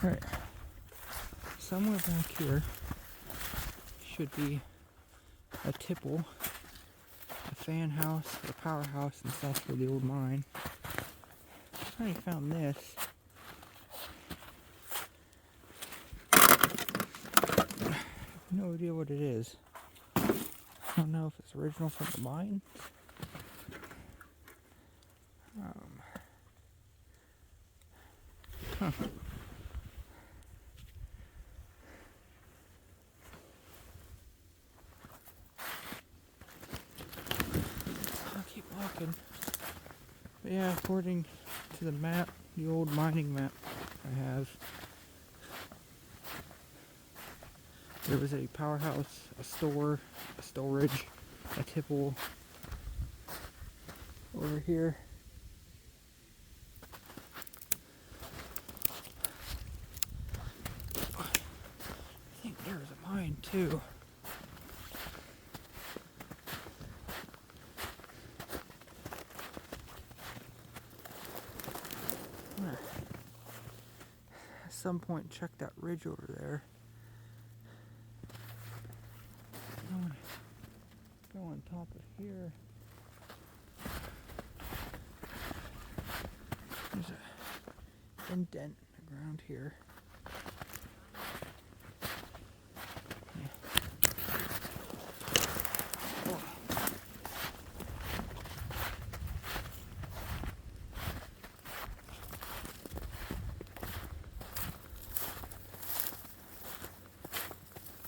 Alright, somewhere back here should be a tipple, a fan house, a powerhouse, and stuff for the old mine. I already found this. No idea what it is. I don't know if it's original from the mine. Huh. I'll keep walking. But yeah, according to the map, the old mining map I have, there was a powerhouse, a store, a storage, a tipple over here. I think there was a mine too. At some point, check that ridge over there. I want to go on top of here. There's an indent in the ground here. Oh.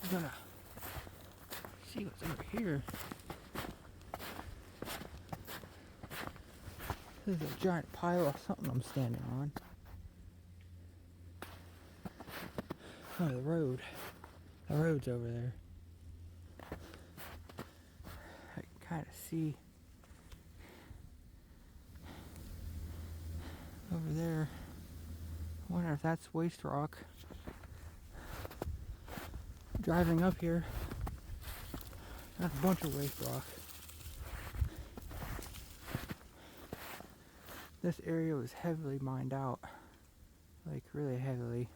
I'm gonna see what's over here. This is a giant pile of something I'm standing on. Oh, the road. The road's over there. I can kind of see over there. I wonder if that's waste rock. Driving up here, that's a bunch of waste rock. This area was heavily mined out, like really heavily,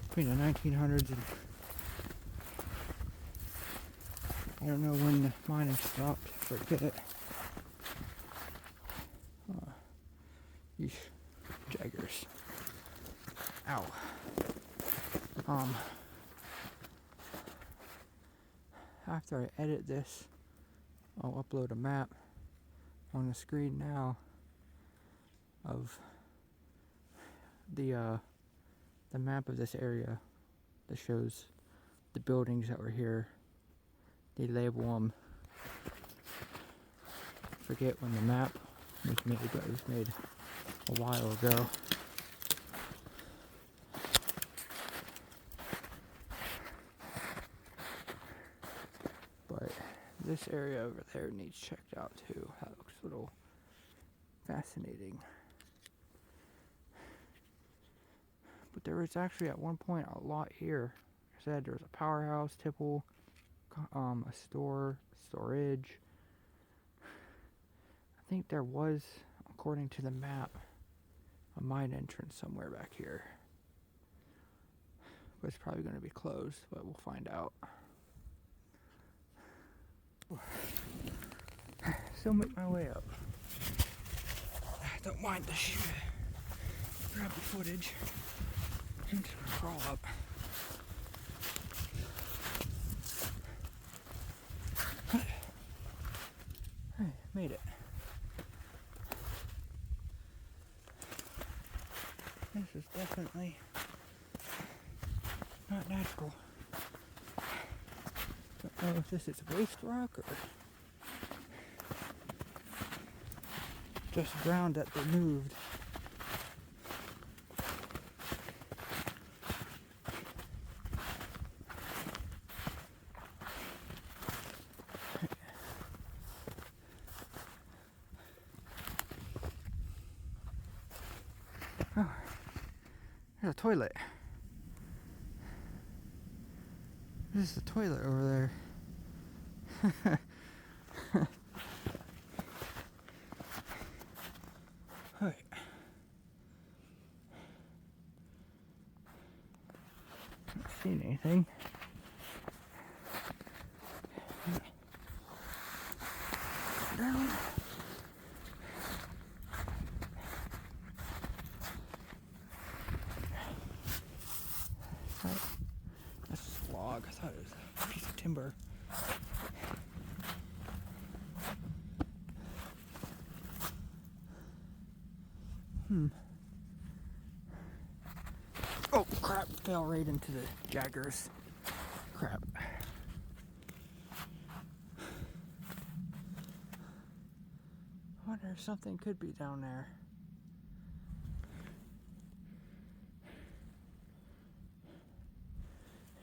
between the 1900s and I don't know when the mining stopped. Forget it. Yeesh, jaggers. Ow. After I edit this, I'll upload a map on the screen now of the map of this area that shows the buildings that were here. They label them. Forget when the map was made, but it was made a while ago. But this area over there needs checked out too. That looks a little fascinating. But there was actually at one point a lot here. I said there was a powerhouse, tipple, a store, storage. I think there was, according to the map, a mine entrance somewhere back here. But it's probably going to be closed, but we'll find out. Still make my way up. Don't mind the shoe. Grab the footage and crawl up. Hey, made it. This is definitely not natural. Don't know if this is waste rock or just ground that they moved. Oh, there's a toilet. This is a toilet over there. Alright. seen anything. Down. That's a log. I thought it was a piece of timber. Oh crap, fell right into the jaggers. Crap. I wonder if something could be down there.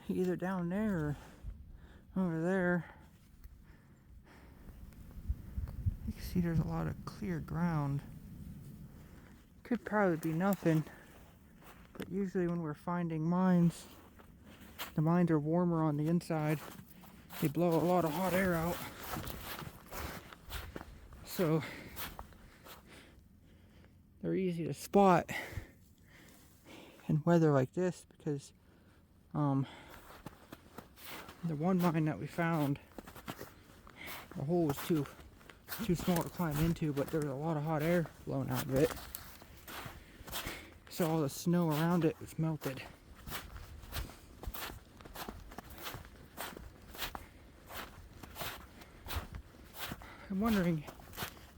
Either down there or over there. You can see there's a lot of clear ground. Could probably be nothing, but usually when we're finding mines, the mines are warmer on the inside. They blow a lot of hot air out. So they're easy to spot in weather like this because the one mine that we found, the hole was too small to climb into, but there was a lot of hot air blowing out of it. So all the snow around it was melted. I'm wondering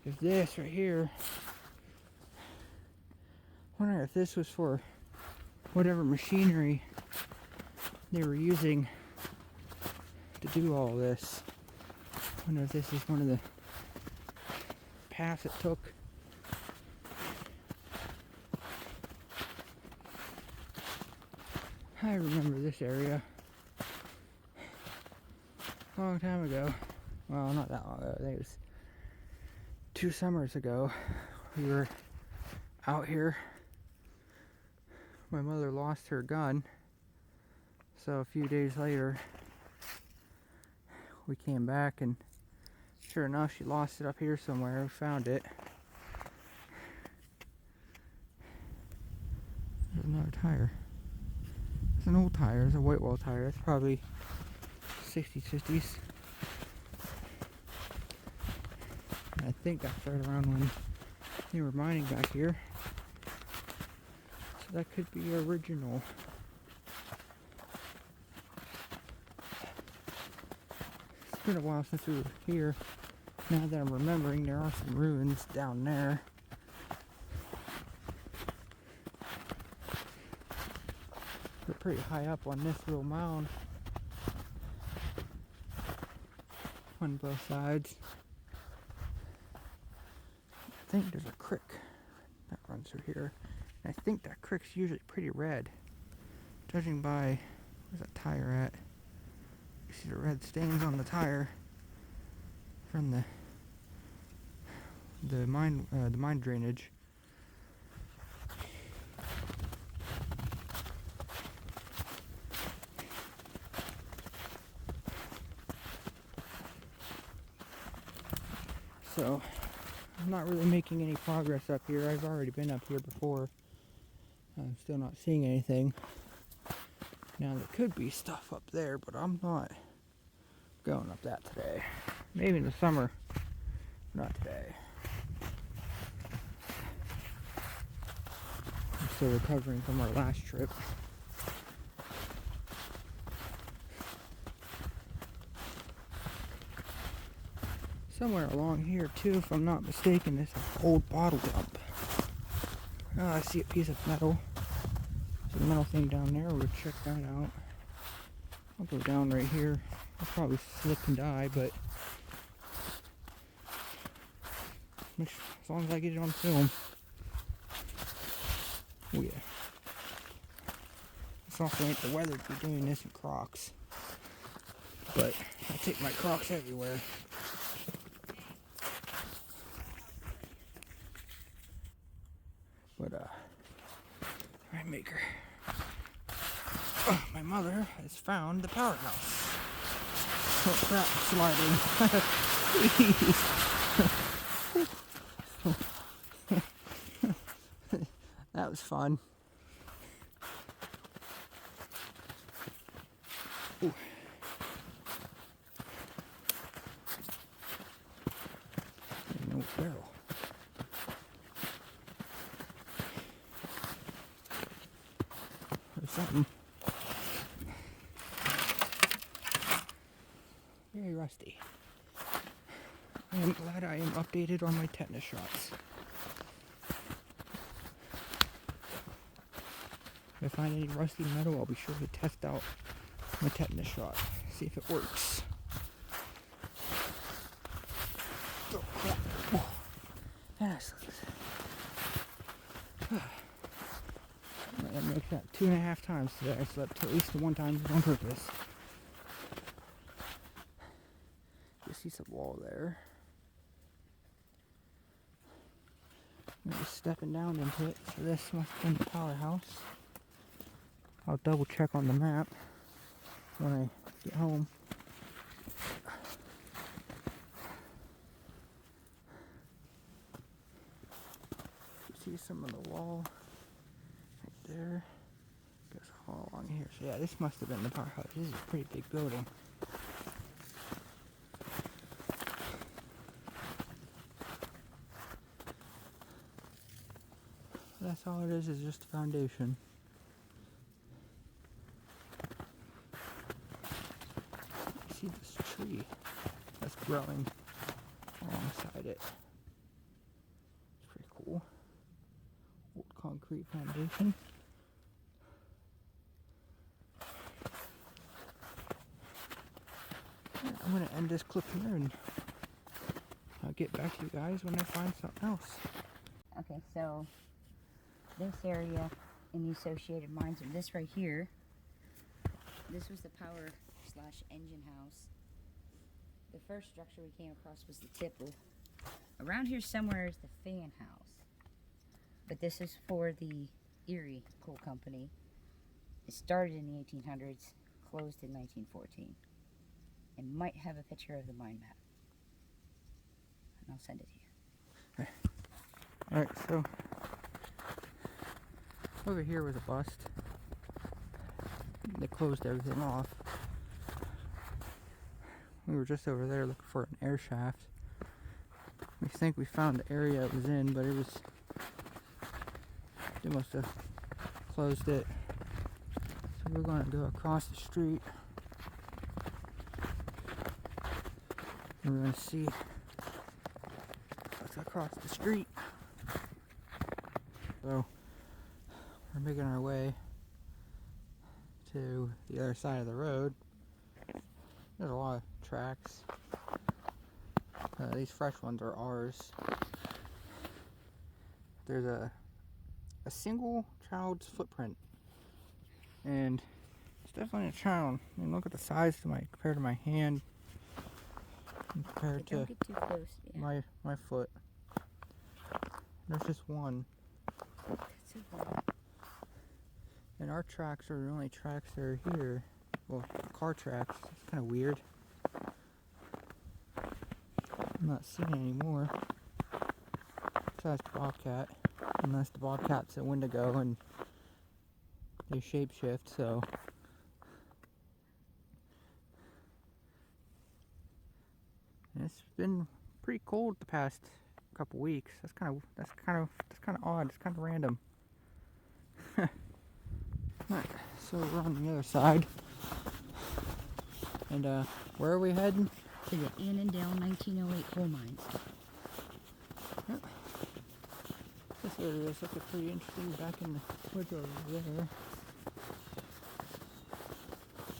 if this right here, if this was for whatever machinery they were using to do all this. I wonder if this is one of the paths it took. I remember this area a long time ago. Well, not that long ago. I think it was 2 summers ago. We were out here. My mother lost her gun. So a few days later, we came back and sure enough, she lost it up here somewhere. We found it. There's another tire. It's an old tire. It's a white wall tire. It's probably 60s, 50s. I think that's right around when they were mining back here. So that could be original. It's been a while since we were here. Now that I'm remembering, there are some ruins down there. We're pretty high up on this little mound on both sides. I think there's a creek that runs through here. And I think that creek's usually pretty red. Judging by, where's that tire at? You see the red stains on the tire from the mine drainage. So I'm not really making any progress up here. I've already been up here before. I'm still not seeing anything. Now there could be stuff up there, but I'm not going up that today. Maybe in the summer, not today. I'm still recovering from our last trip. Somewhere along here too, if I'm not mistaken, there's an old bottle dump. Oh, I see a piece of metal. There's a metal thing down there. We'll check that out. I'll go down right here. I'll probably slip and die, but as long as I get it on film. Oh yeah. It's also ain't the weather to be doing this in Crocs. But I take my Crocs everywhere. But right maker. Oh, my mother has found the powerhouse. Oh crap, sliding. Please. That was fun. rusty. I am glad I am updated on my tetanus shots. If I find any rusty metal, I'll be sure to test out my tetanus shot, see if it works. Oh, crap. Oh. Yes. I make that 2.5 times today. I slept at least one time on purpose. You see some wall there. I'm just stepping down into it, so this must have been the powerhouse. I'll double check on the map when I get home. You see some of the wall right there. Goes all along here. So yeah, this must have been the powerhouse. This is a pretty big building. That's all it is just a foundation. You see this tree that's growing alongside it. It's pretty cool. Old concrete foundation. I'm going to end this clip here and I'll get back to you guys when I find something else. Okay, so this area in the associated mines, and this right here, this was the power/engine house. The first structure we came across was the tipple. Around here somewhere is the fan house. But this is for the Erie Coal Company. It started in the 1800s, closed in 1914. And might have a picture of the mine map. And I'll send it to you. Alright, so over here was a bust. They closed everything off. We were just over there looking for an air shaft. We think we found the area it was in, but they must have closed it. So we're going to go across the street. And we're going to see what's across the street. So we're making our way to the other side of the road. There's a lot of tracks. These fresh ones are ours. There's a single child's footprint, and it's definitely a child. I mean, look at the size compared to my hand, compared to Don't get too close. Yeah. my foot. There's just one. That's so funny. And our tracks are the only tracks that are here. Well, car tracks. It's kind of weird. I'm not seeing any more. Besides the bobcat. Unless the bobcat's at Wendigo and they shapeshift, so. And it's been pretty cold the past couple weeks. That's kind of odd. It's kind of random. Alright, so we're on the other side. And where are we heading? To the Annandale 1908 coal mines. Yep. This area is looking pretty interesting back in the woods over there.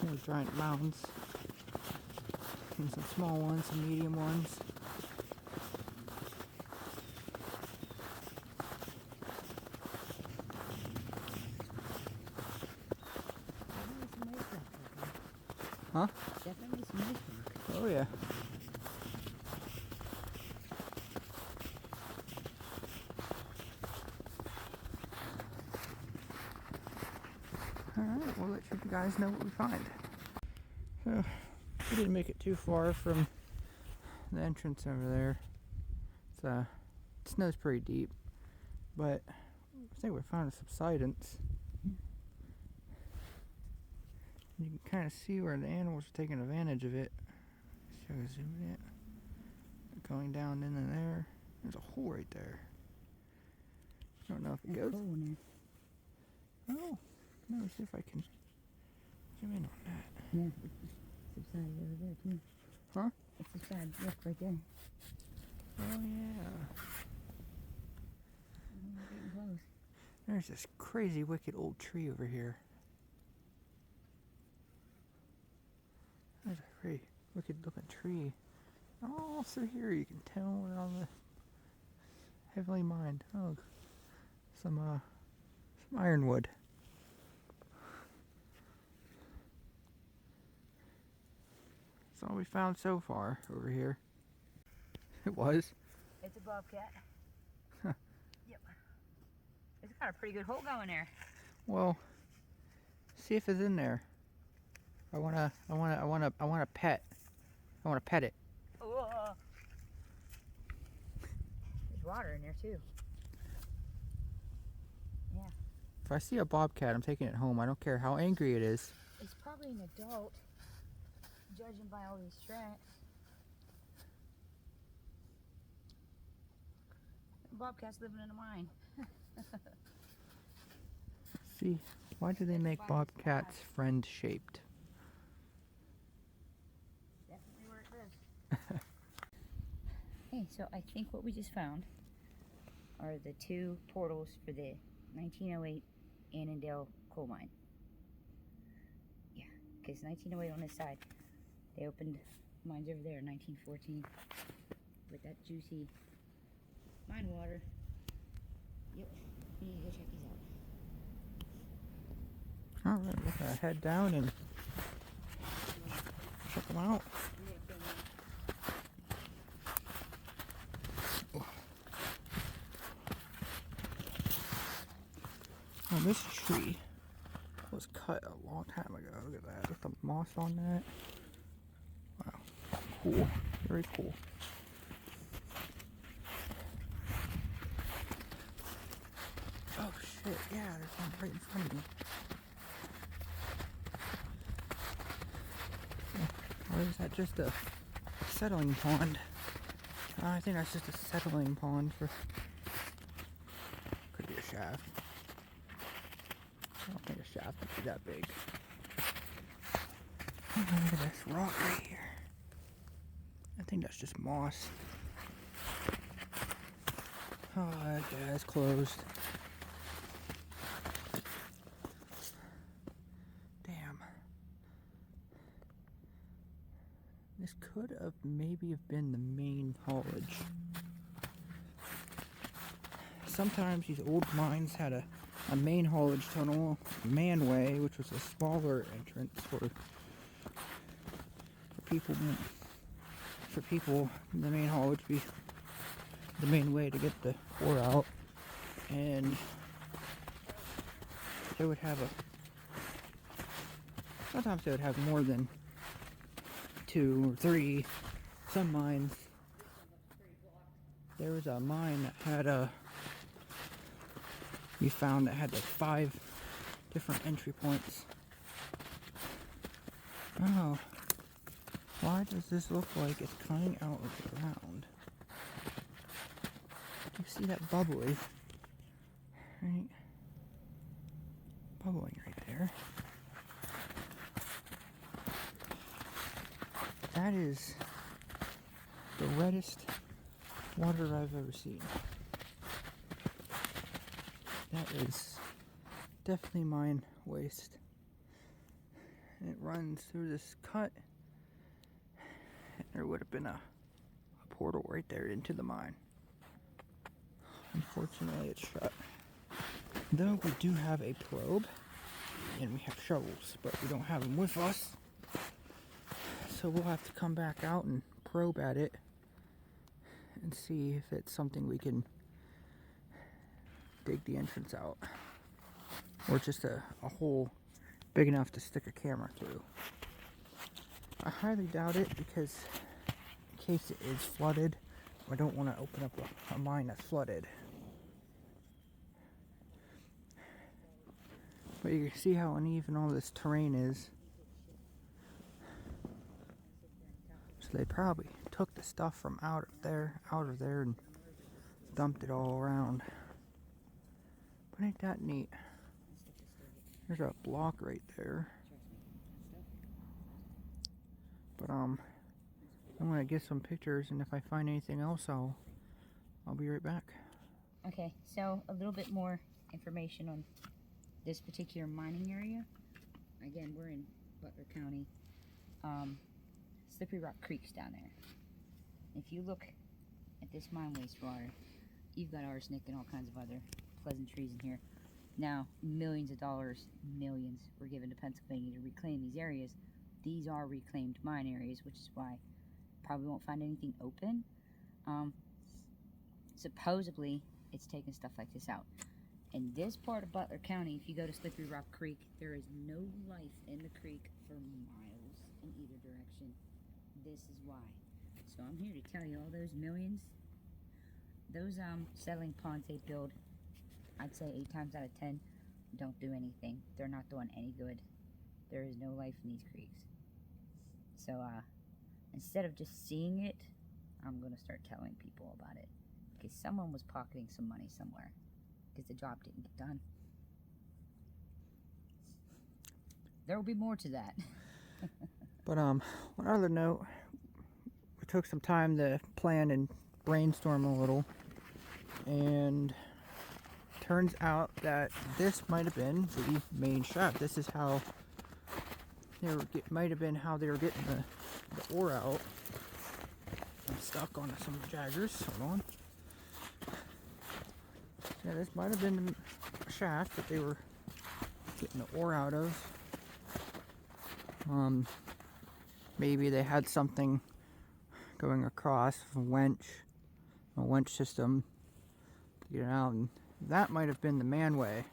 There's giant mounds. And some small ones, some medium ones. Huh? Definitely some nice rock. Oh yeah. Alright, we'll let you guys know what we find. So, we didn't make it too far from the entrance over there. It snow's pretty deep, but I think we found a subsidence. You can kind of see where the animals are taking advantage of it. See if I can zoom in it. Going down into there. There's a hole right there. I don't know if it goes. Oh, let me see if I can zoom in on that. Yeah, subsided over there too. Huh? It's a sad look right there. Oh yeah. We're getting close. There's this crazy wicked old tree over here. There's a pretty wicked looking tree. All through here you can tell we're on the heavily mined. Oh, some ironwood. That's all we found so far over here. It was. It's a bobcat. Huh. Yep. It's got a pretty good hole going there. Well, see if it's in there. I wanna pet. I wanna pet it. Whoa. There's water in there too. Yeah. If I see a bobcat, I'm taking it home. I don't care how angry it is. It's probably an adult, judging by all these tracks. Bobcat's living in a mine. See, why do they make bobcats friend-shaped? Definitely where it lives. Hey, so I think what we just found are the two portals for the 1908 Annandale coal mine. Yeah, because 1908 on this side, they opened mines over there in 1914 with that juicy mine water. Yep, we need to go check these out. Alright, we're gonna head down and check them out. Now this tree was cut a long time ago. Look at that, with the moss on that. Wow, cool, very cool. Oh shit, yeah, there's one right in front of me. Or is that just a settling pond? I think that's just a settling pond for... Could be a shaft. I don't think a shaft would be that big. Oh, look at this rock right here. I think that's just moss. Oh, that guy's closed. Damn. This could have maybe have been the main haulage. Sometimes these old mines had a main haulage tunnel, manway, which was a smaller entrance for people. The main haulage would be the main way to get the ore out, and they would have sometimes they would have more than 2 or 3. Some mines, there was a mine that had we found that had like 5 different entry points. Oh, why does this look like it's coming out of the ground? You see that bubbly, right? Bubbling right there. That is the reddest water I've ever seen. That is definitely mine waste. And it runs through this cut. And there would have been a portal right there into the mine. Unfortunately, it's shut. Though we do have a probe and we have shovels, but we don't have them with us. So we'll have to come back out and probe at it and see if it's something we can dig the entrance out, or just a hole big enough to stick a camera through. I highly doubt it, because in case it is flooded, I don't want to open up a mine that's flooded. But you can see how uneven all this terrain is. So they probably took the stuff from out of there and dumped it all around. But ain't that neat? There's a block right there. But I'm gonna get some pictures, and if I find anything else, I'll be right back. Okay, so a little bit more information on this particular mining area. Again, we're in Butler County. Slippery Rock Creek's down there. If you look at this mine wastewater, you've got arsenic and all kinds of other pleasantries in here. Now, millions of dollars, millions, were given to Pennsylvania to reclaim these areas. These are reclaimed mine areas, which is why probably won't find anything open. Supposedly, it's taking stuff like this out. In this part of Butler County, if you go to Slippery Rock Creek, there is no life in the creek for miles in either direction. This is why. So I'm here to tell you all those millions, those settling ponds they build, I'd say 8 times out of 10, don't do anything. They're not doing any good. There is no life in these creeks. So instead of just seeing it, I'm going to start telling people about it. Because someone was pocketing some money somewhere. Because the job didn't get done. There will be more to that. But one other note, we took some time to plan and brainstorm a little, and turns out that this might have been the main shaft. This is how they were might have been how they were getting the ore out. I'm stuck on some jaggers. Hold on. Yeah, this might have been the shaft that they were getting the ore out of. Maybe they had something going across, a winch system to get it out, and that might have been the manway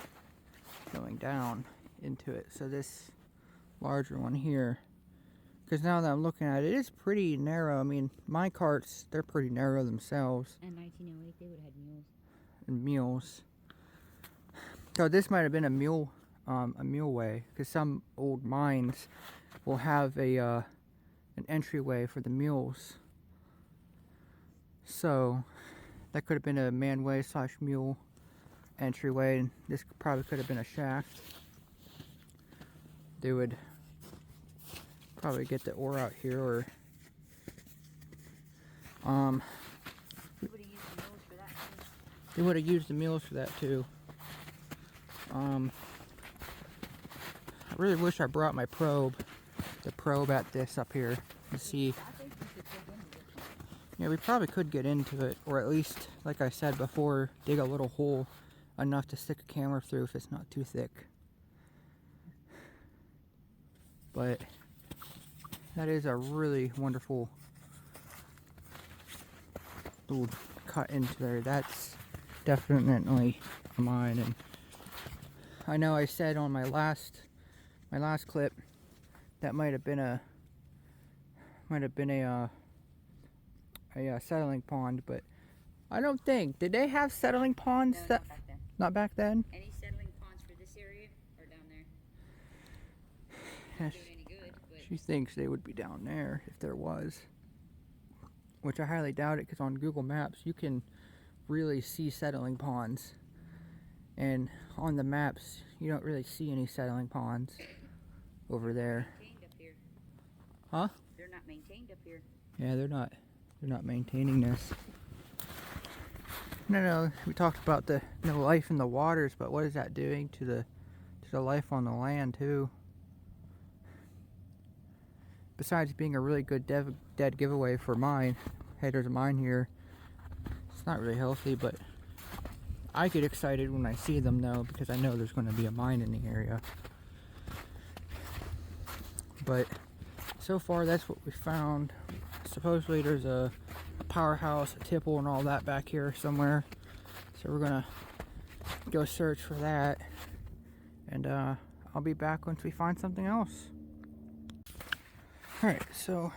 going down into it. So this larger one here, because now that I'm looking at it, it is pretty narrow. I mean, my carts, they're pretty narrow themselves. In 1908, they would have had mules. And mules. So this might have been a mule way, because some old mines will have an entryway for the mules. So that could have been a manway / mule entryway, and this probably could have been a shaft. They would probably get the ore out here, or they would have used the mules for that too. I really wish I brought my probe at this up here to see. Yeah, we probably could get into it, or at least, like I said before, dig a little hole enough to stick a camera through if it's not too thick. But that is a really wonderful little cut into there. That's definitely a mine. And I know I said on my last clip that might have been a settling pond, but I don't think, did they have settling ponds? No, not back then. Not back then? Any settling ponds for this area are down there. Yeah, Not doing any good, but she thinks they would be down there if there was, which I highly doubt it, because on Google Maps you can really see settling ponds, and on the maps you don't really see any settling ponds over there. maintained up here. Huh? They're not maintained up here. Yeah, they're not maintaining this. No, we talked about the life in the waters, but what is that doing to the life on the land too? Besides being a really good dead giveaway for mine, hey, there's a mine here. It's not really healthy, but I get excited when I see them though, because I know there's going to be a mine in the area. But so far, that's what we found. Supposedly there's a powerhouse, a tipple, and all that back here somewhere. So we're gonna go search for that, and I'll be back once we find something else. Alright, so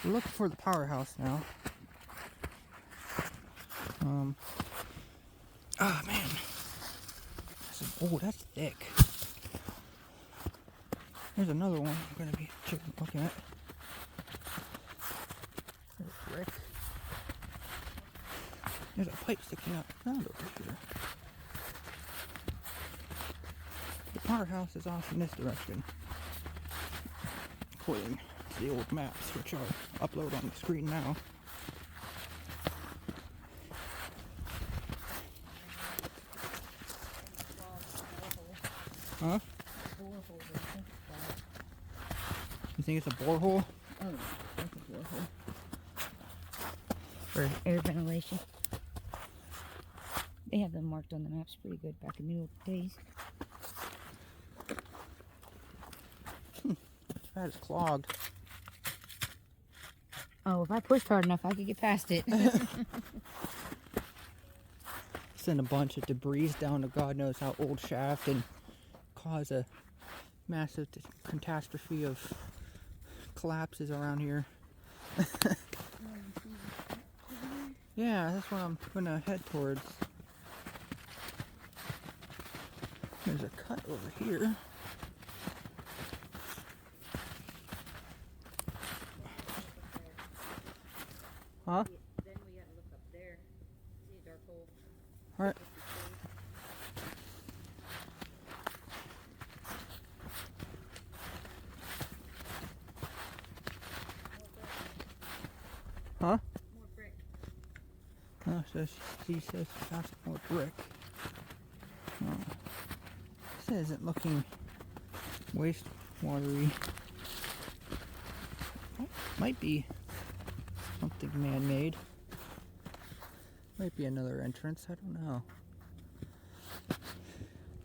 we're looking for the powerhouse now. Oh man, that's thick. There's another one I'm gonna be looking at. There's a brick. There's a pipe sticking out the ground over here. The powerhouse is off in this direction. According to the old maps, which I'll upload on the screen now. Huh? You think it's a borehole? Oh, that's a borehole. For air ventilation. They have them marked on the maps pretty good back in the old days. Too bad it's clogged. Oh, if I pushed hard enough, I could get past it. Send a bunch of debris down to God knows how old shaft and cause a massive catastrophe of collapses around here. Yeah, that's what I'm gonna head towards. There's a cut over here. Huh? Then we gotta look up there. See a dark hole. Alright. Huh? More brick. Oh, so she says fast more brick. Oh. This isn't looking wastewatery. Might be something man-made. Might be another entrance, I don't know.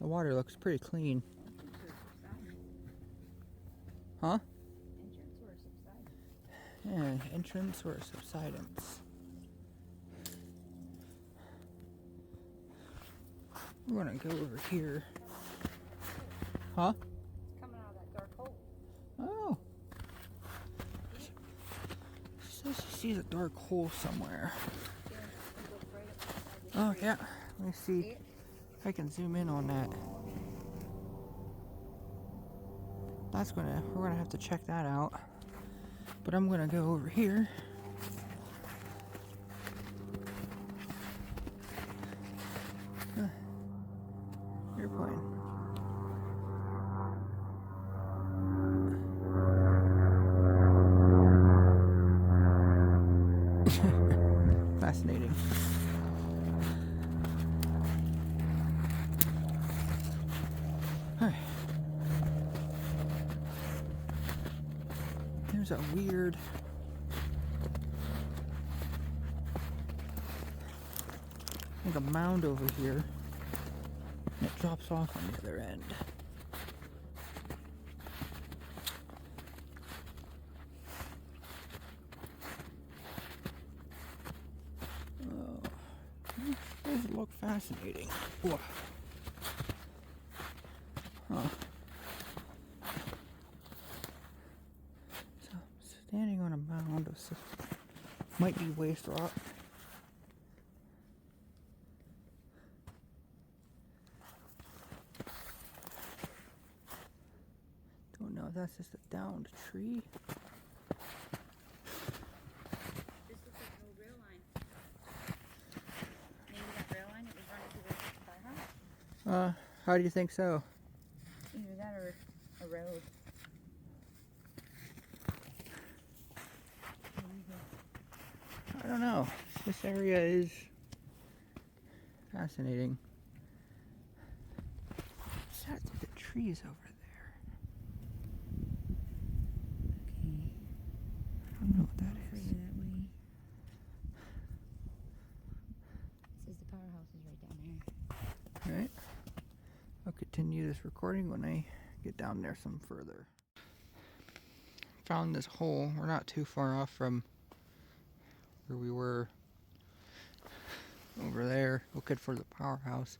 The water looks pretty clean. Huh? Entrance or subsidence? Yeah, entrance or subsidence. We're gonna go over here. Huh? It's coming out of that dark hole. Oh. She says she sees a dark hole somewhere. Oh yeah. Let me see if I can zoom in on that. We're gonna have to check that out. But I'm gonna go over here. Airplane. Fascinating. Alright. There's a weird like a mound over here. And it drops off on the other end. Does look fascinating. Whoa. Huh. So, standing on a mound of might be waste rock. Don't know if that's just a downed tree. This looks like an old rail line. Maybe that rail line that was running to the firehouse? How do you think so? Either that or a road. I don't know. This area is fascinating. What's that through the trees over there? Okay. I don't know what that is. Further that way. It says the powerhouse is right down there. Alright. I'll continue this recording when I get down there some further. Found this hole. We're not too far off from where we were over there, looking for the powerhouse.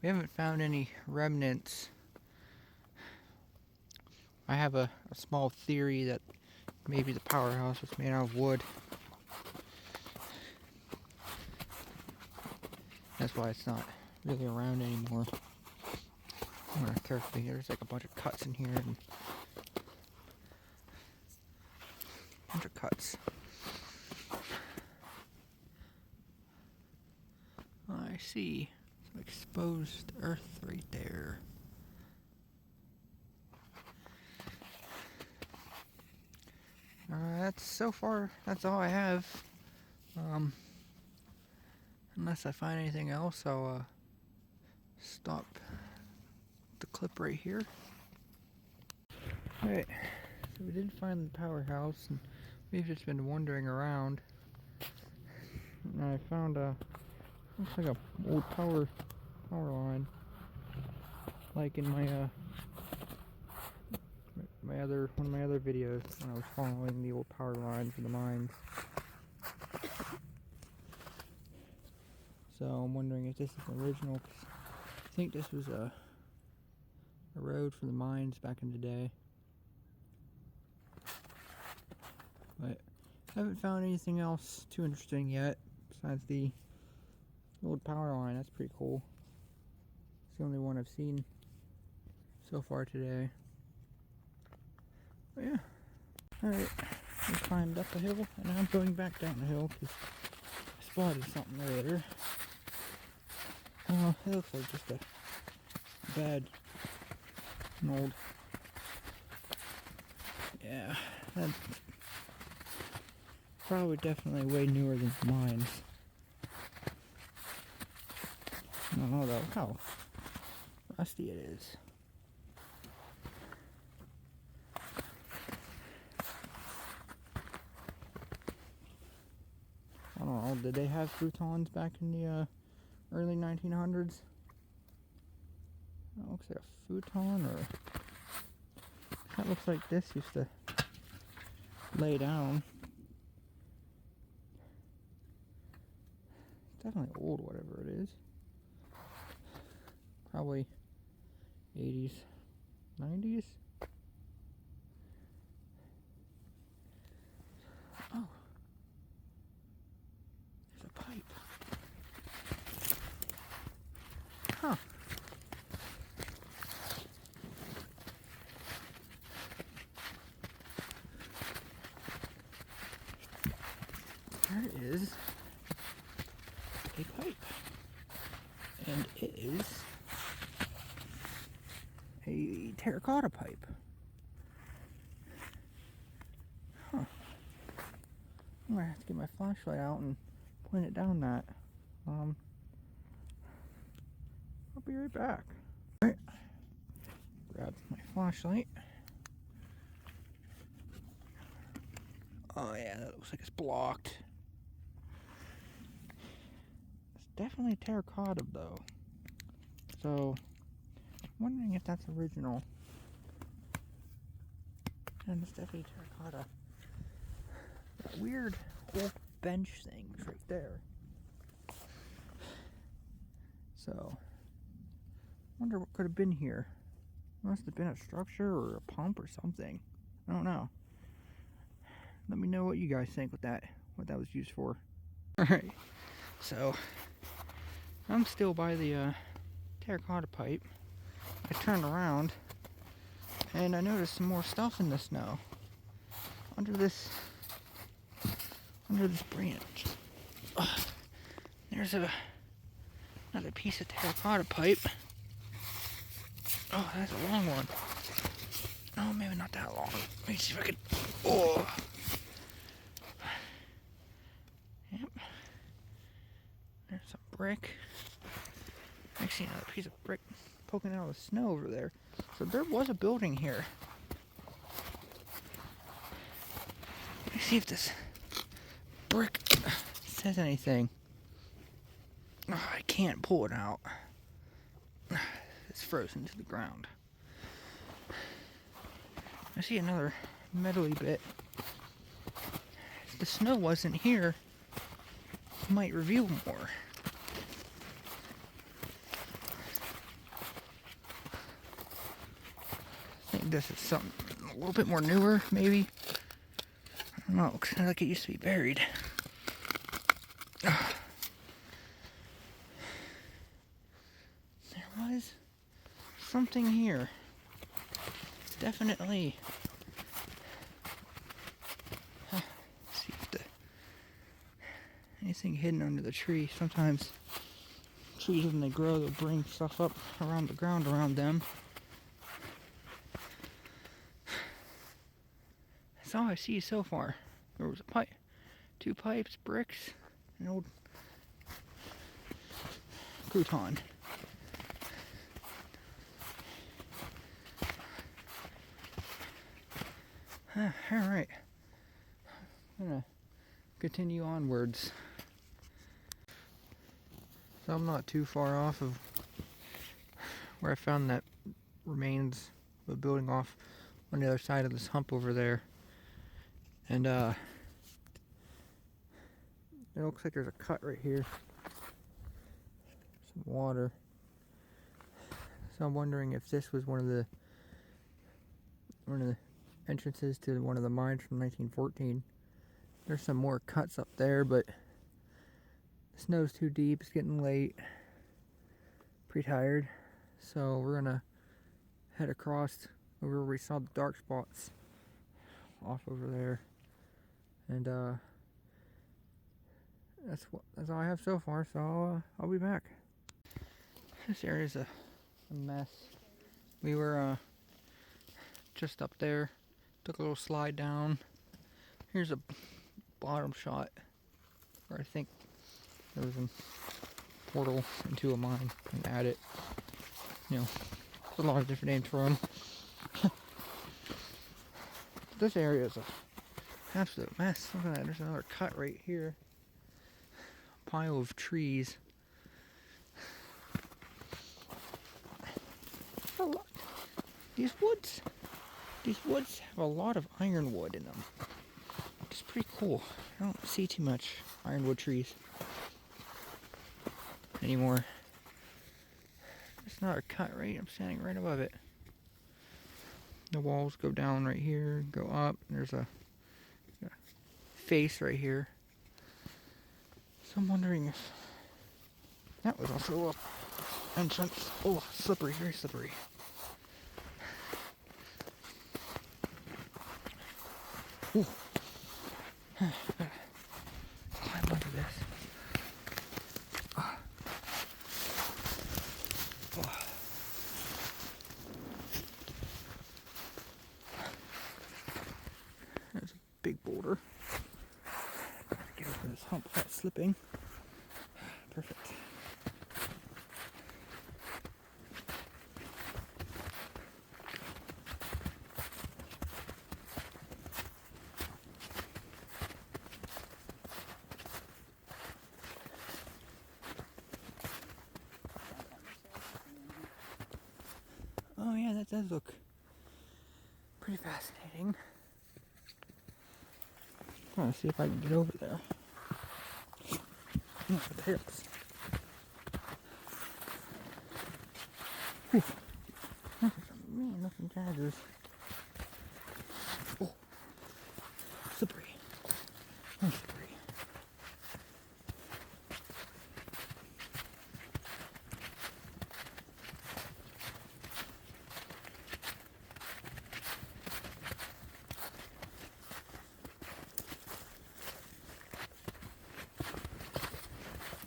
We haven't found any remnants. I have a small theory that maybe the powerhouse was made out of wood. That's why it's not really around anymore. I'm gonna carefully, there's like a bunch of cuts in here and a bunch of cuts. I see some exposed earth right there. that's so far, that's all I have. Unless I find anything else, I'll stop the clip right here. Alright, so we did find the powerhouse, and we've just been wandering around. And I found looks like a old power line, like in my one of my other videos when I was following the old power lines of the mines. So I'm wondering if this is the original. I think this was a road for the mines back in the day, but I haven't found anything else too interesting yet besides the old power line. That's pretty cool. It's the only one I've seen so far today. But yeah, alright, we climbed up a hill and now I'm going back down the hill because I spotted something earlier. It looks like just a bad, an old, yeah, that's probably definitely way newer than mine. I don't know though, look how rusty it is. I don't know, did they have futons back in the early 1900s? That looks like a futon, or that looks like this used to lay down. Definitely old, whatever it is. Probably 80s, 90s. Oh, there's a pipe. Huh. There is a pipe, and it is a terracotta pipe. Huh. I'm gonna have to get my flashlight out and point it down that. I'll be right back. Alright. Grab my flashlight. Oh yeah, that looks like it's blocked. It's definitely terracotta though. So, I'm wondering if that's original. And it's definitely terracotta. That weird old bench thing is right there. So, wonder what could have been here. Must have been a structure or a pump or something. I don't know. Let me know what you guys think with that, what that was used for. Alright, so I'm still by the terracotta pipe. I turned around and I noticed some more stuff in the snow under this branch. There's another piece of terracotta pipe. Oh, that's a long one. Oh, maybe not that long. Let me see if I can. Oh. Yep. There's some brick. I see another piece of brick poking out of the snow over there. So there was a building here. Let me see if this brick says anything. Oh, I can't pull it out. It's frozen to the ground. I see another metally bit. If the snow wasn't here, it might reveal more. I think this is something a little bit more newer, maybe. I don't know, looks like it used to be buried. There was something here. Definitely. See if anything hidden under the tree. Sometimes trees, when they grow, they'll bring stuff up around the ground around them. That's all I see so far. There was a pipe, 2 pipes, bricks, an old crouton. Alright. I'm gonna continue onwards. So I'm not too far off of where I found that remains of a building off on the other side of this hump over there. And it looks like there's a cut right here. Some water. So I'm wondering if this was one of the entrances to one of the mines from 1914. There's some more cuts up there, but the snow's too deep. It's getting late. Pretty tired. So we're gonna head across over where we saw the dark spots off over there. And that's all I have so far, so I'll be back. This area's a mess. We were just up there, took a little slide down. Here's a bottom shot where I think there was a portal into a mine and add it. You know, there's a lot of different names for them. This area is a absolute mess. Look at that, there's another cut right here. Pile of trees. These woods have a lot of ironwood in them. It's pretty cool. I don't see too much ironwood trees anymore. It's not a cut, right? I'm standing right above it. The walls go down right here, go up. There's a face right here. So I'm wondering if that was also a entrance. Oh, slippery, very slippery. Ooh. Climb under this. There's a big boulder. Get over this hump without slipping. Perfect. Oh yeah, that does look pretty fascinating. I'm gonna see if I can get over there. Over the hills. Whew. Those are some mean looking chargers. Oh, slippery. Very slippery.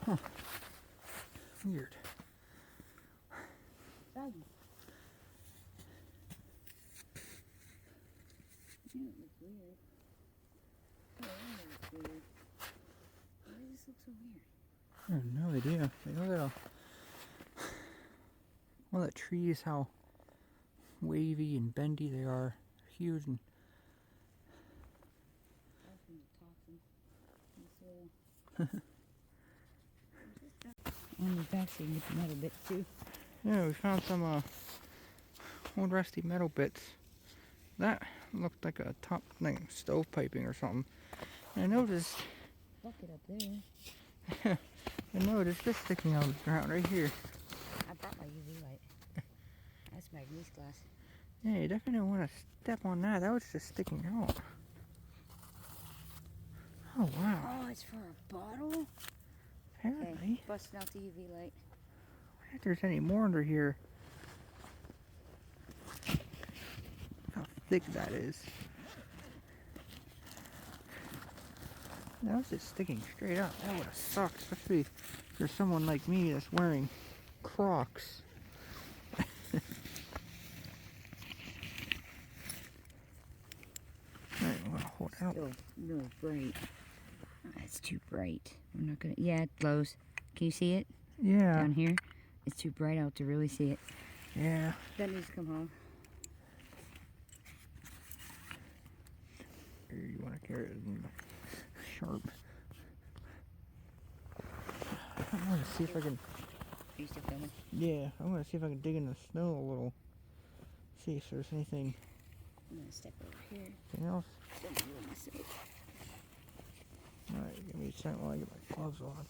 Huh. Weird. Doggy. You don't look weird. Oh, that looks weird. Why does this look so weird? I have no idea. Like, look at all the trees, how wavy and bendy they are. Huge and That's from the toxin in the soil. On the back so you can get the metal bits too. yeah, we found some old rusty metal bits. That looked like a top thing, stove piping or something. And I noticed Bucket up there. I noticed this sticking out of the ground right here. I brought my UV light. That's magnesium glass. Yeah, you definitely don't want to step on that. That was just sticking out. Oh wow. Oh, it's for a bottle? Apparently. Okay, busting out the UV light. I wonder if there's any more under here. How thick that is. That was just sticking straight up. That would have sucked, especially for someone like me that's wearing Crocs. Alright, well, hold out. Still really bright. It's too bright. I'm not gonna. Yeah, it glows. Can you see it Yeah. down here? It's too bright out to really see it. Yeah. That needs to come home. Here, you want to carry it sharp. I want to see if I can. Are you still filming? Yeah, I want to see if I can dig in the snow a little. See if there's anything I'm gonna step over here. else. Don't ruin myself. Alright, give me a second while I get my gloves on.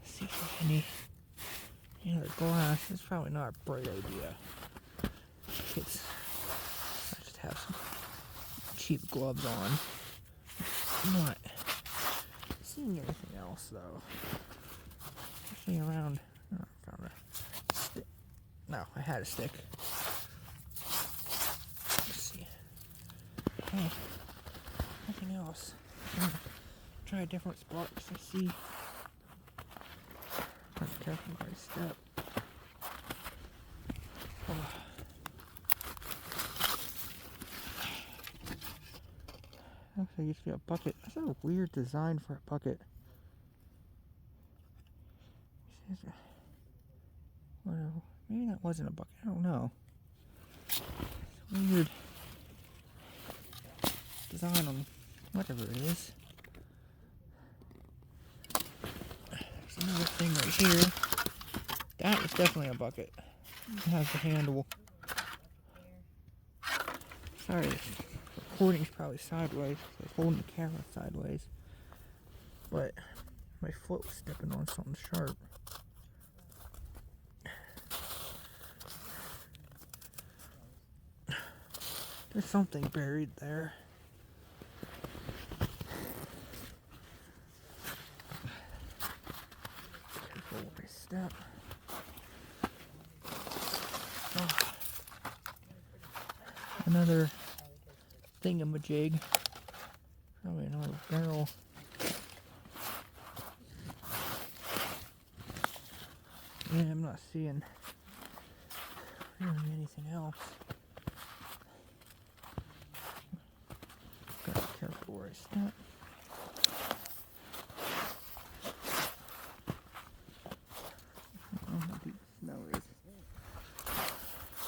See if there's any other glass. It's probably not a bright idea. I just have some cheap gloves on. I'm not seeing anything else though. Anything around? Oh, I found a stick. No, I had a stick. Let's see. Oh, nothing else. Try a different spot if I see. Be careful where I step. Oh. Actually, used to be a bucket. That's a weird design for a bucket. Maybe that wasn't a bucket. I don't know. It's a weird design on whatever it is. There's another thing right here. That is definitely a bucket. It has the handle. Sorry, the recording's probably sideways. I'm holding the camera sideways. But my foot was stepping on something sharp. There's something buried there. Careful where I step. Oh. Another thingamajig. Probably another barrel. Yeah, I'm not seeing really anything else. Gotta be careful where I step. Oh, how deep the snow is.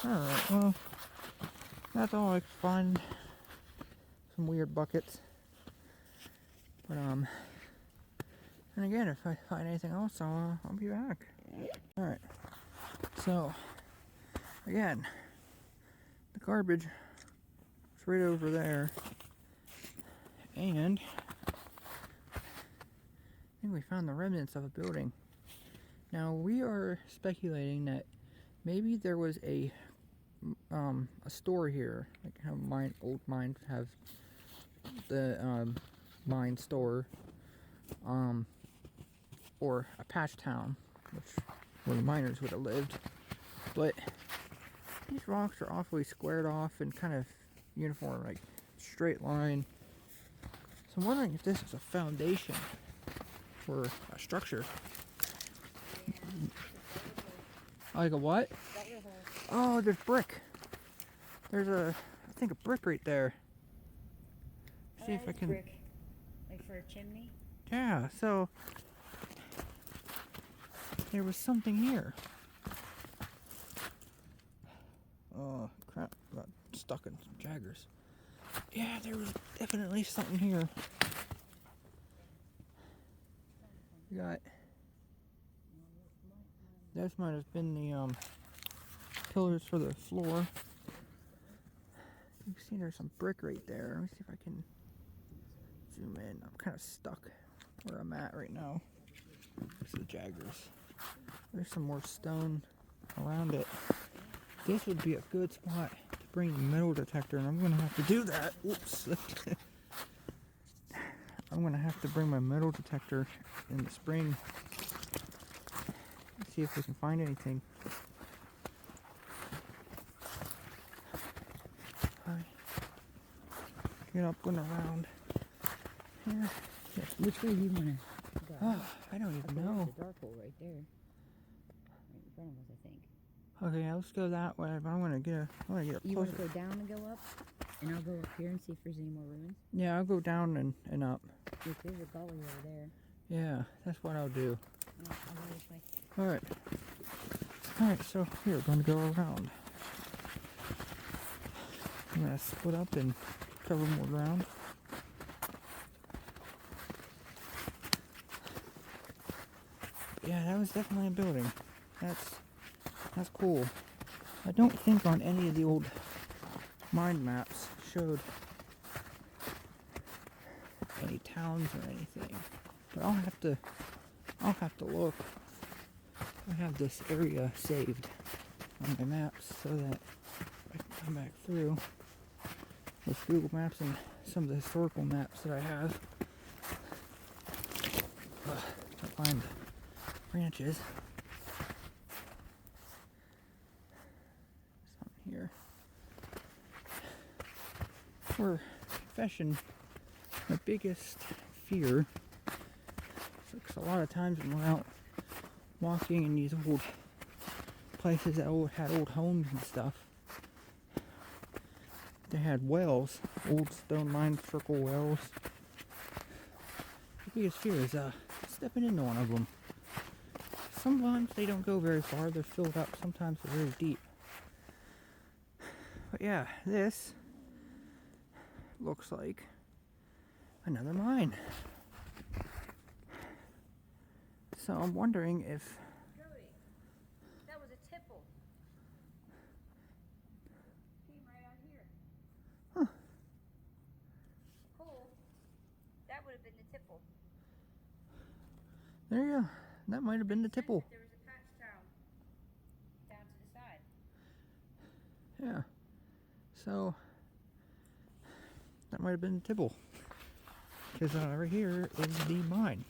Alright, well, that's all I could find. Some weird buckets. But, and again, if I find anything else, I'll be back. Alright, so, again, the garbage is right over there. And I think we found the remnants of a building. Now we are speculating that maybe there was a store here, like how old mines have the mine store, or a patch town, where the miners would have lived. But these rocks are awfully squared off and kind of uniform, like straight line. So I'm wondering if this is a foundation for a structure. Like a what? Oh, there's brick. There's I think a brick right there. See if I can. Brick. Like for a chimney? Yeah, so there was something here. Oh, crap. Got stuck in some jaggers. Yeah, there was definitely something here. We got. This might have been the pillars for the floor. You see there's some brick right there. Let me see if I can zoom in. I'm kind of stuck where I'm at right now. There's the jaggers. There's some more stone around it. This would be a good spot to bring the metal detector, and I'm going to have to do that. Oops. I'm going to have to bring my metal detector in the spring. See if we can find anything. Get up and around. Here. Which way do you want to go? Oh, I don't even know. The dark hole right there. Okay, yeah, let's go that way. But I want to get up You want closer. to go down and go up? And I'll go up here and see if there's any more ruins. Yeah, I'll go down and up. Look, there's a gully over there. Yeah, that's what I'll do. Oh, I'll go this way. Alright. Alright, so here, we're going to go around. I'm going to split up and cover more ground. Yeah, that was definitely a building. That's cool. I don't think on any of the old mind maps showed any towns or anything. But I'll have to look. I have this area saved on my maps so that I can come back through with Google Maps and some of the historical maps that I have to find branches. Something here. For confession, my biggest fear, because a lot of times when we're out walking in these old places that had old homes and stuff, they had wells, old stone mine circle wells. The biggest fear is stepping into one of them. Sometimes they don't go very far, they're filled up, sometimes they're very deep. But yeah, this looks like another mine. So I'm wondering if... Jody, that was a tipple. Came right out here. Huh. Cool. That would have been the tipple. There you go. That might have been the tipple. There was a patch down to the side. Yeah. So that might have been the tipple. Because over here is the mine.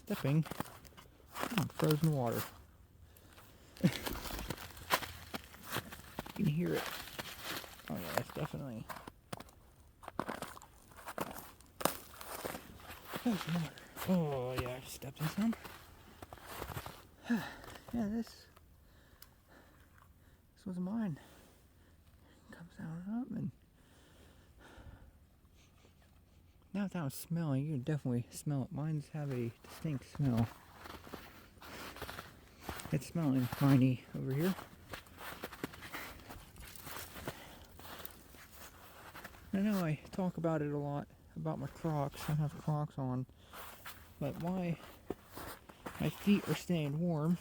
Stepping on frozen water. You can hear it. Oh yeah, that's definitely. There's more. Oh yeah, I stepped in some. Yeah, this was mine. Comes down up and now without smelling, you can definitely smell it. Mines have a distinct smell. It's smelling piney over here. I know I talk about it a lot, about my Crocs. I have Crocs on, but my feet are staying warm.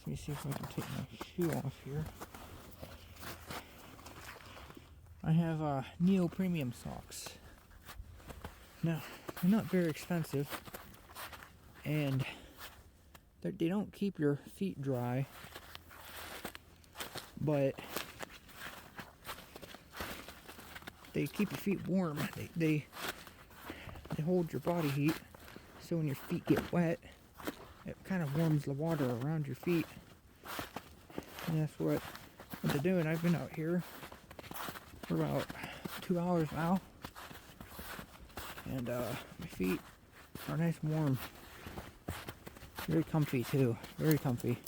Let me see if I can take my shoe off here. I have Neo Premium socks. Now, they're not very expensive, and they don't keep your feet dry, but they keep your feet warm. They hold your body heat, so when your feet get wet, it kind of warms the water around your feet. And that's what they're doing. I've been out here for about 2 hours now, and my feet are nice and warm. Very comfy too, very comfy.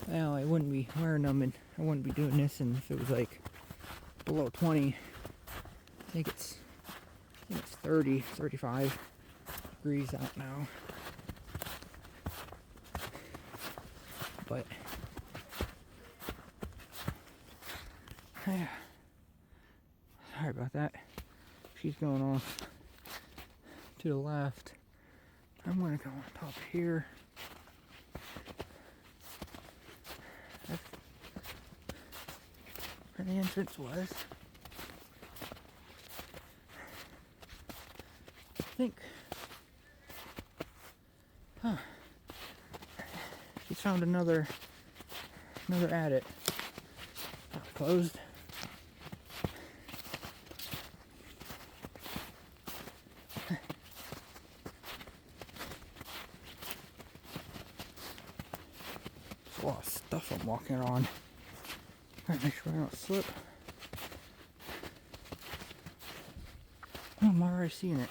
Well, I wouldn't be wearing them, and I wouldn't be doing this, and if it was like below 20, I think it's 30, 35 degrees out now. But yeah, sorry about that. She's going off to the left. I'm gonna go on top here. That's where the entrance was. I think. Huh. She found another adit. Closed. There's a lot of stuff I'm walking on. Trying to make sure I don't slip. I'm already seeing it.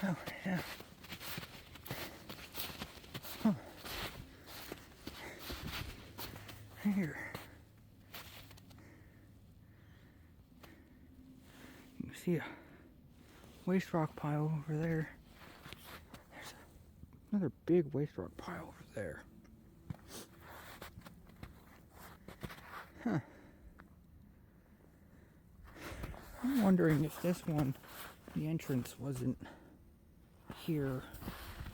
Oh, yeah. Huh. Here. You can see a waste rock pile over there. There's another big waste rock pile over there. Huh. I'm wondering if this one, the entrance wasn't here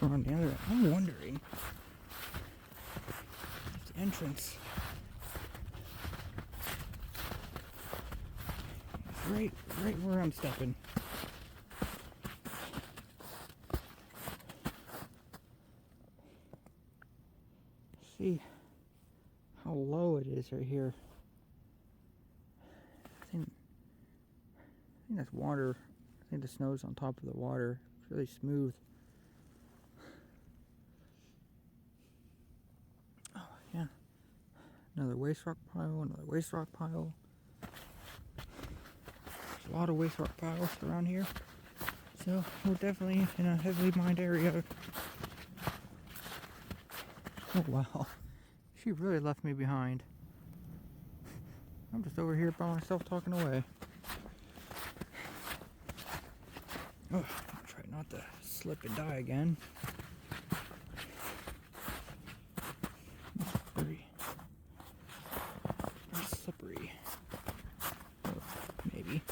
or on the other end. I'm wondering if the entrance is right where I'm stepping. See how low it is right here. I think that's water. I think the snow's on top of the water. It's really smooth. Oh, yeah. Another waste rock pile, another waste rock pile. There's a lot of waste rock piles around here. So we're definitely in a heavily mined area. Oh wow. She really left me behind. I'm just over here by myself talking away. Oh, try not to slip and die again. Slippery. Very slippery. Oh, maybe.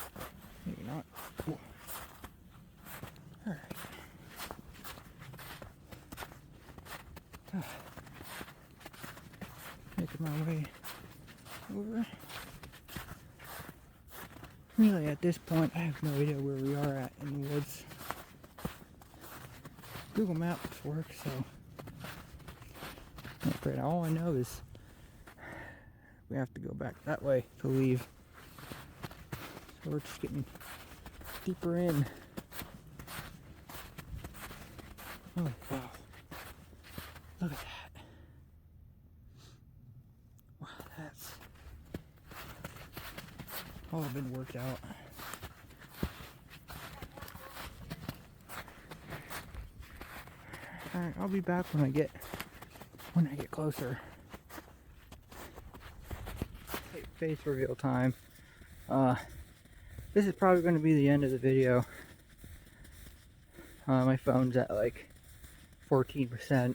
Maybe not. Whoa. Alright. Making my way over. Really, at this point, I have no idea where we are at in the woods. Google Maps work, so not great. All I know is we have to go back that way to leave. So we're just getting deeper in. Oh wow! Look at that! Wow, that's all been worked out. Alright, I'll be back when I get closer. Face reveal time. This is probably going to be the end of the video. My phone's at like 14%.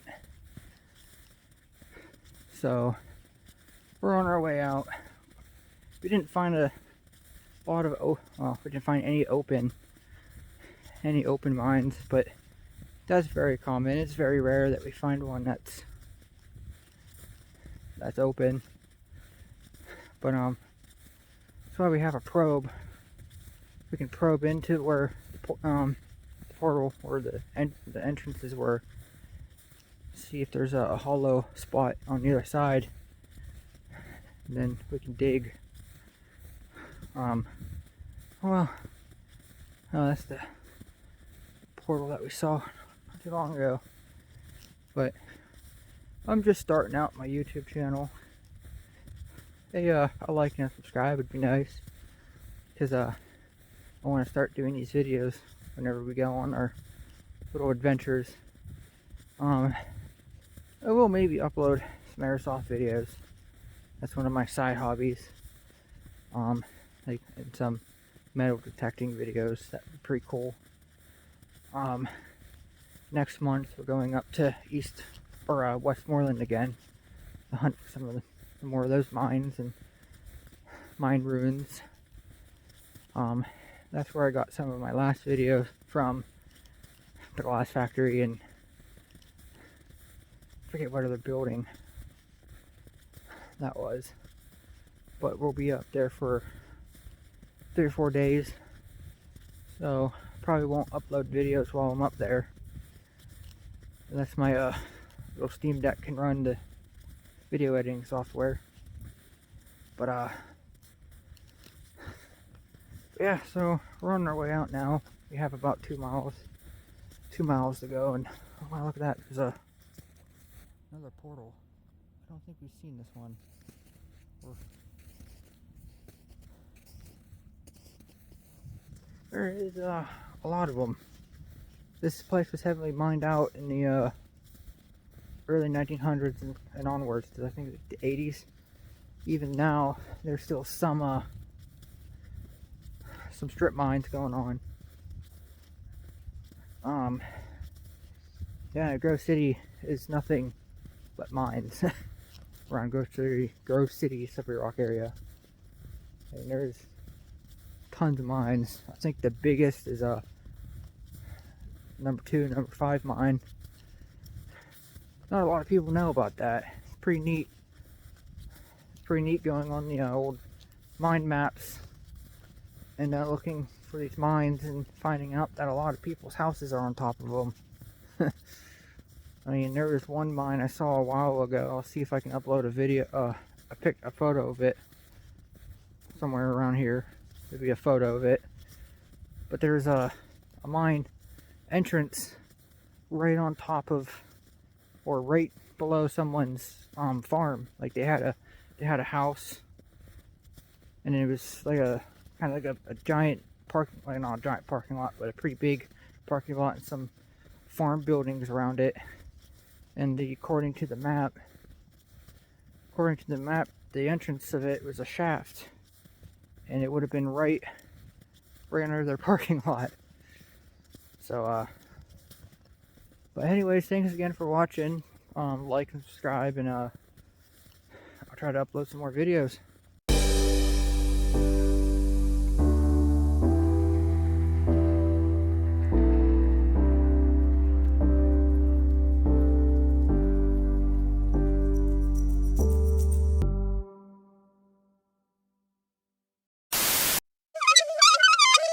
So we're on our way out. We didn't find a lot of we didn't find any open mines, but that's very common. It's very rare that we find one that's open. But that's why we have a probe. We can probe into where the portal or the entrances were. See if there's a hollow spot on the other side. And then we can dig. Well, oh, that's the portal that we saw not too long ago. But I'm just starting out my YouTube channel. A like and a subscribe would be nice, because I want to start doing these videos whenever we go on our little adventures. I will maybe upload some airsoft videos. That's one of my side hobbies. Like and some metal detecting videos. That would be pretty cool. Next month we're going up to Westmoreland again to hunt for some of the more of those mines and mine ruins. That's where I got some of my last videos from, the glass factory, and I forget what other building that was, but we'll be up there for 3 or 4 days, so probably won't upload videos while I'm up there. Unless my little Steam Deck can run the video editing software. But yeah, so we're on our way out now. We have about 2 miles 2 miles to go, and oh wow, look at that. There's another portal. I don't think we've seen this one. There is a lot of them. This place was heavily mined out in the early 1900s and onwards to, I think, the 80s. Even now, there's still some strip mines going on. Yeah, Grove City is nothing but mines around Grove City, Slippery Rock area. And there's tons of mines. I think the biggest is a number 2, number 5 mine. Not a lot of people know about that. It's pretty neat. It's pretty neat going on the old mine maps and looking for these mines and finding out that a lot of people's houses are on top of them. I mean, there was one mine I saw a while ago. I'll see if I can upload a video, a photo of it somewhere around here. Maybe a photo of it. But there's a mine entrance right on top of, or right below someone's farm. Like they had a house, and it was like a kind of like a giant parking, like not a giant parking lot, but a pretty big parking lot and some farm buildings around it. And according to the map, the entrance of it was a shaft, and it would have been right under their parking lot. So, but anyways, thanks again for watching. Like and subscribe, and I'll try to upload some more videos.